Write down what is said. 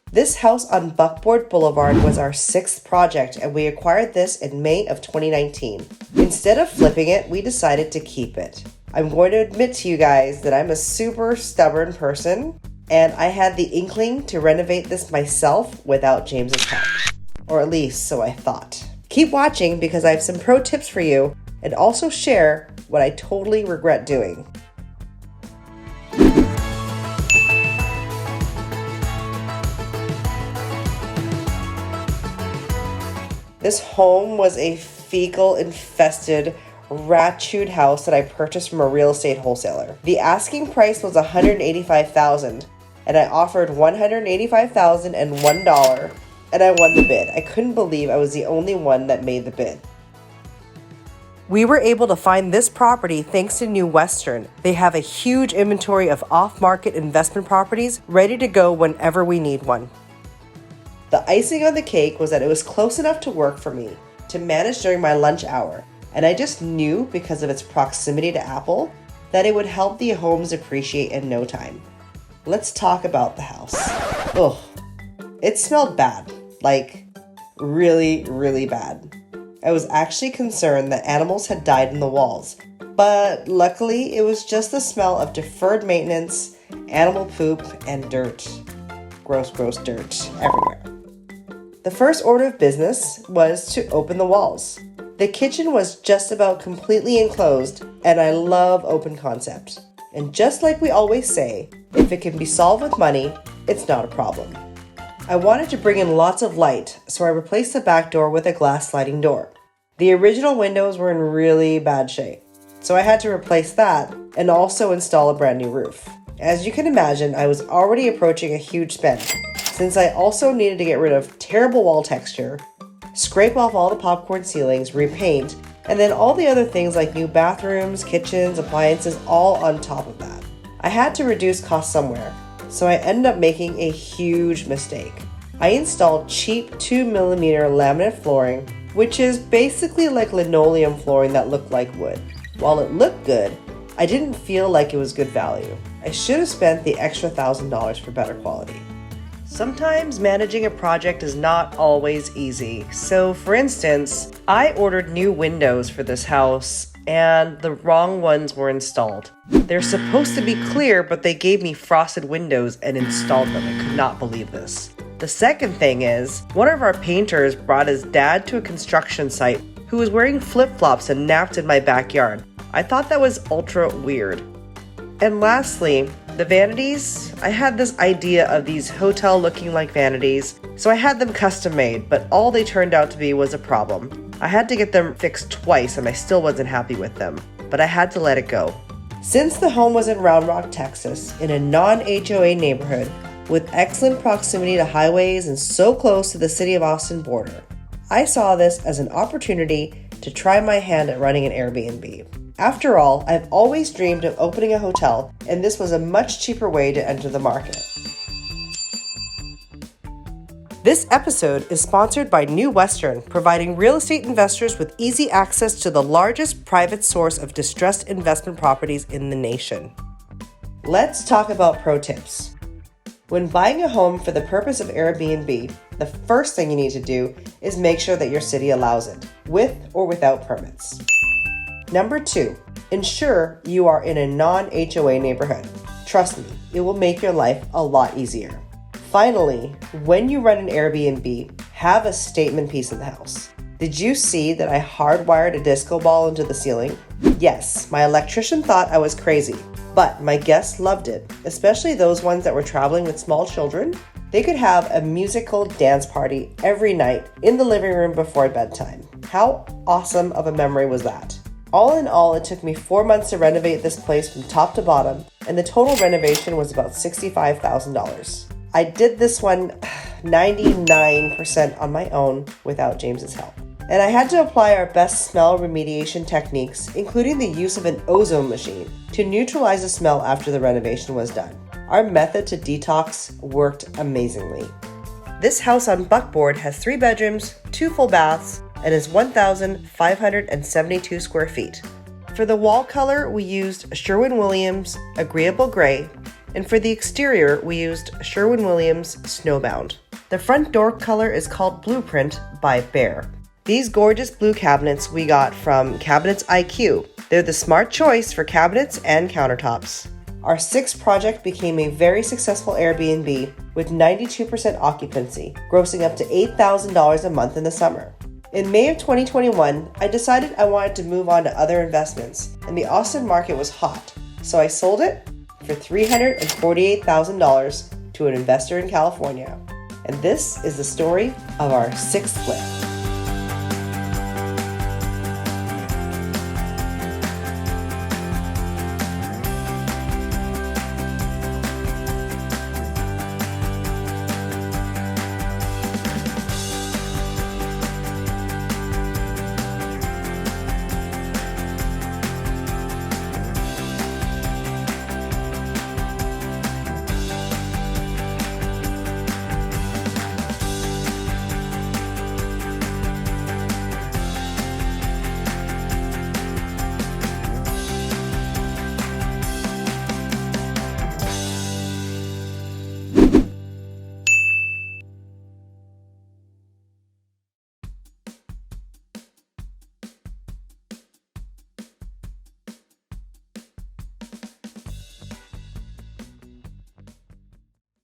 This house on Buckboard Boulevard was our 6th project, and we acquired this in May of 2019. Instead of flipping it, we decided to keep it. I'm going to admit to you guys that I'm a super stubborn person, and I had the inkling to renovate this myself without James's help. Or at least so I thought. Keep watching because I have some pro tips for you and also share what I totally regret doing. This home was a fecal-infested, rat-chewed house that I purchased from a real estate wholesaler. The asking price was $185,000, and I offered $185,001, and I won the bid. I couldn't believe I was the only one that made the bid. We were able to find this property thanks to New Western. They have a huge inventory of off-market investment properties ready to go whenever we need one. The icing on the cake was that it was close enough to work for me to manage during my lunch hour, and I just knew because of its proximity to Apple that it would help the homes appreciate in no time. Let's talk about the house. Ugh, it smelled bad, like really, really bad. I was actually concerned that animals had died in the walls, but luckily it was just the smell of deferred maintenance, animal poop, and dirt. Gross, gross dirt everywhere. The first order of business was to open the walls. The kitchen was just about completely enclosed, and I love open concept. And just like we always say, if it can be solved with money, it's not a problem. I wanted to bring in lots of light, so I replaced the back door with a glass sliding door. The original windows were in really bad shape, so I had to replace that and also install a brand new roof. As you can imagine, I was already approaching a huge spend, since I also needed to get rid of terrible wall texture, scrape off all the popcorn ceilings, repaint, and then all the other things like new bathrooms, kitchens, appliances, all on top of that. I had to reduce costs somewhere, so I ended up making a huge mistake. I installed cheap 2mm laminate flooring, which is basically like linoleum flooring that looked like wood. While it looked good, I didn't feel like it was good value. I should have spent the extra $1,000 for better quality. Sometimes managing a project is not always easy. So for instance, I ordered new windows for this house and the wrong ones were installed. They're supposed to be clear, but they gave me frosted windows and installed them. I could not believe this. The second thing is, one of our painters brought his dad to a construction site who was wearing flip-flops and napped in my backyard. I thought that was ultra weird. And lastly, the vanities. I had this idea of these hotel looking like vanities, so I had them custom made, but all they turned out to be was a problem. I had to get them fixed twice and I still wasn't happy with them, but I had to let it go. Since the home was in Round Rock, Texas, in a non-HOA neighborhood with excellent proximity to highways and so close to the city of Austin border, I saw this as an opportunity to try my hand at running an Airbnb. After all, I've always dreamed of opening a hotel, and this was a much cheaper way to enter the market. This episode is sponsored by New Western, providing real estate investors with easy access to the largest private source of distressed investment properties in the nation. Let's talk about pro tips. When buying a home for the purpose of Airbnb, the first thing you need to do is make sure that your city allows it, with or without permits. Number 2, ensure you are in a non-HOA neighborhood. Trust me, it will make your life a lot easier. Finally, when you run an Airbnb, have a statement piece in the house. Did you see that I hardwired a disco ball into the ceiling? Yes, my electrician thought I was crazy, but my guests loved it, especially those ones that were traveling with small children. They could have a musical dance party every night in the living room before bedtime. How awesome of a memory was that? All in all, it took me 4 months to renovate this place from top to bottom, and the total renovation was about $65,000. I did this one 99% on my own without James's help. And I had to apply our best smell remediation techniques, including the use of an ozone machine, to neutralize the smell after the renovation was done. Our method to detox worked amazingly. This house on Buckboard has 3 bedrooms, 2 full baths, and is 1,572 square feet. For the wall color, we used Sherwin-Williams Agreeable Gray, and for the exterior, we used Sherwin-Williams Snowbound. The front door color is called Blueprint by Behr. These gorgeous blue cabinets we got from Cabinets IQ. They're the smart choice for cabinets and countertops. Our sixth project became a very successful Airbnb with 92% occupancy, grossing up to $8,000 a month in the summer. In May of 2021, I decided I wanted to move on to other investments, and the Austin market was hot, so I sold it for $348,000 to an investor in California. And this is the story of our sixth flip.